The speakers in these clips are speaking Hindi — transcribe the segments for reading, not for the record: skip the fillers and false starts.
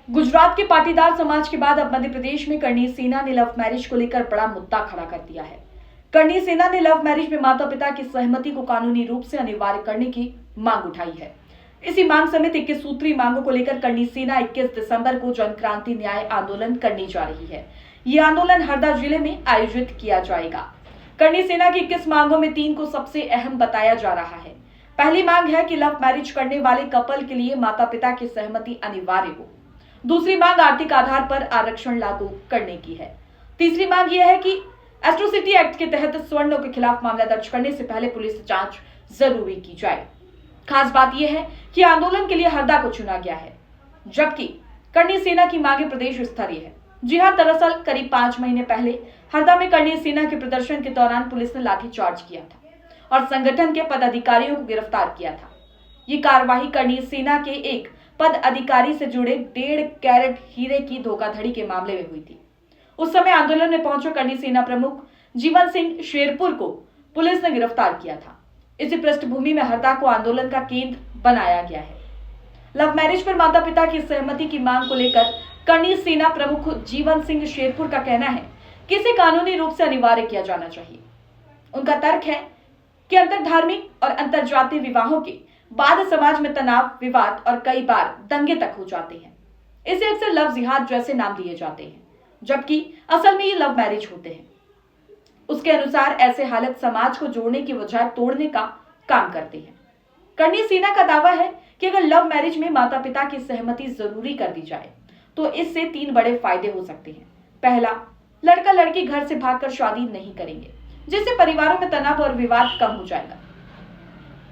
गुजरात के पाटीदार समाज के बाद अब मध्य प्रदेश में करणी सेना ने लव मैरिज को लेकर बड़ा मुद्दा खड़ा कर दिया है। करणी सेना ने लव मैरिज में माता पिता की सहमति को कानूनी रूप से अनिवार्य करने की मांग उठाई है। इसी मांग समेत 21 सूत्री मांगों को लेकर करणी सेना 21 दिसंबर को जन क्रांति न्याय आंदोलन करने जा रही है। ये आंदोलन हरदा जिले में आयोजित किया जाएगा। करणी सेना की 21 मांगों में 3 को सबसे अहम बताया जा रहा है। पहली मांग है कि लव मैरिज करने वाले कपल के लिए माता पिता की सहमति अनिवार्य हो। दूसरी मांग आर्थिक आधार पर आरक्षण लागू करने की है। तीसरी मांग यह है कि एट्रोसिटी एक्ट के तहत सवर्णों के खिलाफ मामला दर्ज करने से पहले पुलिस जांच जरूरी की जाए। खास बात यह है कि आंदोलन के लिए हरदा को चुना गया है, जबकि करणी सेना की मांगे प्रदेश स्तरीय है। जी हां, दरअसल करीब 5 महीने पहले हरदा में करणी सेना के प्रदर्शन के दौरान पुलिस ने लाठीचार्ज किया था और संगठन के पदाधिकारियों को गिरफ्तार किया था। ये कार्रवाई करणी सेना के एक पद अधिकारी से जुड़े 1.5 कैरेट हीरे की धोखाधड़ी के मामले में हुई थी। उस समय आंदोलन में पहुंचे करणी सेना प्रमुख जीवन सिंह शेरपुर को पुलिस ने गिरफ्तार किया था। इसी पृष्ठभूमि में हरदा को आंदोलन का केंद्र बनाया गया है। लव मैरिज पर माता पिता की सहमति की मांग को लेकर करणी सेना प्रमुख जीवन सिंह शेरपुर का कहना है कि इसे कानूनी रूप से अनिवार्य किया जाना चाहिए। उनका तर्क है कि अंतर धार्मिक और अंतर जातीय विवाहों के बाद समाज में तनाव, विवाद और कई बार दंगे तक हो जाते हैं। इसे अक्सर लव जिहाद जैसे नाम दिए जाते हैं, जबकि असल में ये लव मैरिज होते हैं। उसके अनुसार ऐसे हालत समाज को जोड़ने की बजाय तोड़ने का काम करते हैं। करणी सेना का दावा है कि अगर लव मैरिज में माता पिता की सहमति जरूरी कर दी जाए तो इससे 3 बड़े फायदे हो सकते हैं। पहला, लड़का लड़की घर से भागकर शादी नहीं करेंगे, जिससे परिवारों में तनाव और विवाद कम हो जाएगा।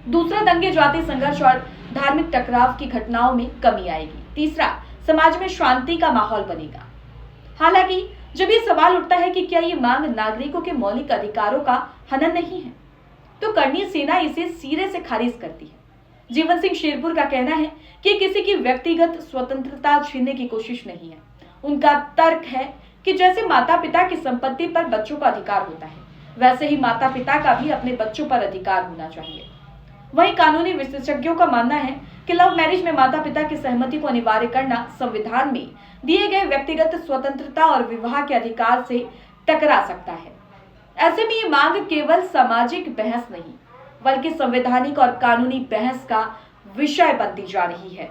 दूसरा, दंगे, जाति संघर्ष और धार्मिक टकराव की घटनाओं में कमी आएगी। तीसरा, समाज में शांति का माहौल बनेगा। हालांकि जब ये सवाल उठता है कि क्या ये मांग नागरिकों के मौलिक अधिकारों का हनन नहीं है, तो करणी सेना इसे सिरे से खारिज करती है। जीवन सिंह शेरपुर का कहना है कि किसी की व्यक्तिगत स्वतंत्रता छीनने की कोशिश नहीं है। उनका तर्क है कि जैसे माता पिता की संपत्ति पर बच्चों का अधिकार होता है, वैसे ही माता पिता का भी अपने बच्चों पर अधिकार होना चाहिए। वहीं कानूनी विशेषज्ञों का मानना है कि लव मैरिज में माता पिता की सहमति को अनिवार्य करना संविधान में दिए गए व्यक्तिगत स्वतंत्रता और विवाह के अधिकार से टकरा सकता है। ऐसे में ये मांग केवल सामाजिक बहस नहीं, बल्कि संवैधानिक और कानूनी बहस का विषय बनती जा रही है।